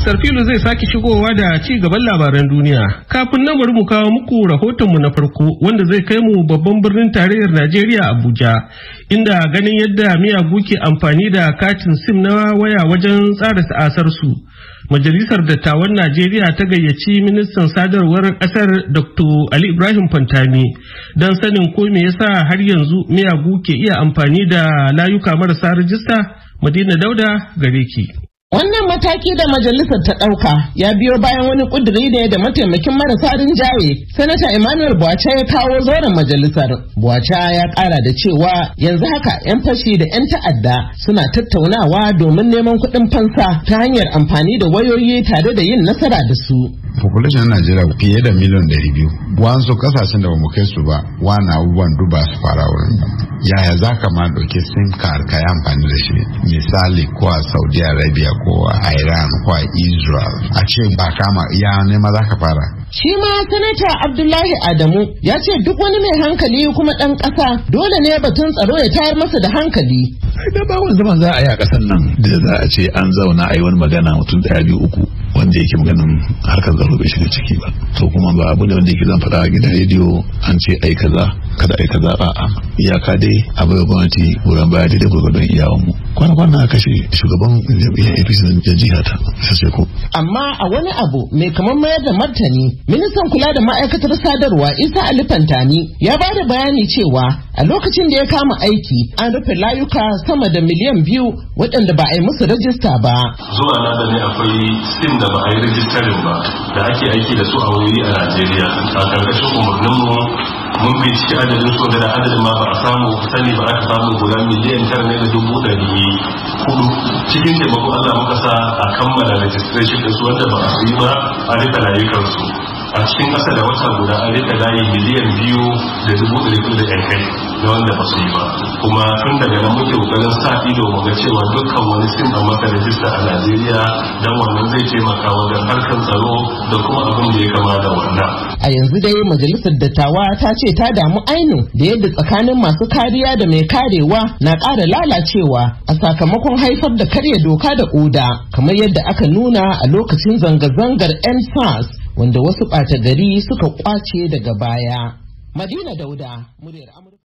Sarfilu zai sake shigowa da ci gaban labaran duniya. Kafin na bari mu kawo muku rahotonmu na farko wanda zai kai mu babban birnin tarayyar Najeriya Abuja, inda ganin yadda miyagu ke amfani da katin SIM na waya wajen tsara sa'asar su. Majalisar Dattawan Najeriya ta gayyaci ministan sadarwar kasar Dr. Ali Ibrahim Fantami don sanin ko me yasa har yanzu miyagu ke iya amfani da layuka marasa rajista. Madina Dauda gare ki. Wannan mataki da majalisar ta ɗauka ya biyo bayan wani ƙuduri ne da mataimakin marasa rinjaye Sanata Emmanuel Bwacha ya kawo zauren majalisar. Bwacha ya ƙara da cewa yanzu haka 'yan fashi da 'yan ta'adda suna tattaunawa domin neman kuɗin fansa ta hanyar amfani da wayoyi tare da yin nasara da su. Population na Najeriya fiye da miliyan 200. Wasu kasashen da bamu kai su ba, wani abubuwan duba su fara wurin. Yaya za ka ma ɗauki SIM card ka yi amfani da shi? Misali ko a Saudi Arabia ko a Iran ko a Israel. A ce ba kama ya nema za ka fara. Shi ma Sanata Abdullahi Adamu ya ce duk wani mai hankali kuma ɗan ƙasa dole ne batun tsaro ya tayar masa da hankali. Da ba wani zaman za a yi a ƙasar nan da za a ce an zauna a yi wani magana mutum 1, 2, 3 wanda yake maganin harkar tsaro bai shiga ciki ba. To kuma ba abu ne wanda yake zan faɗa a gidan rediyo an ce ai kaza kada ai kaza a'a. Iyaka dai a bai gwamnati goyon baya daidai gwargwadon iyawanmu. Kwana-kwana a kashe shugaban jam'iyyar APC na jiha ta sace ko. Amma a wani abu mai kamar mayar da martani, ministan kula da ma'aikatar sadarwa Isa Ali Fantami ya ba da bayani cewa a lokacin da ya kama aiki an rufe layuka sama da miliyan 2 waɗanda ba a yi musu rajista ba. Zuwa na da ne akwai SIM da ba a yi rajistarin ba da ake aiki da su a wuri a Najeriya. A ƙarƙashin umarninmu mun binciki adadin su da adadin ma ba a samu sani ba aka samu guda miliyan 9,400. Cikin taimakon Allah muka sa a kammala registration da su wanda ba a yi ba a rika layukansu. A cikin ƙasa da wata guda an rika layi miliyan 2,400 da yan kai da wanda ba su yi ba. Kuma tun daga nan muke kokarin sa ido mu ga cewa dukkan wani SIM a maka rajista a Najeriya dan wannan zai taimaka wajen harkar tsaro da kuma abin da ya kama da wannan. A yanzu dai majalisar dattawa ta ce ta damu ainun da yadda tsakanin masu kariya da mai karewa na ƙara lalacewa a sakamakon haifar da karya doka da oda kamar yadda aka nuna a lokacin zanga-zangar EndSARS wanda wasu ɓata gari suka kwace daga baya. Madina Dauda, muryar Amurka.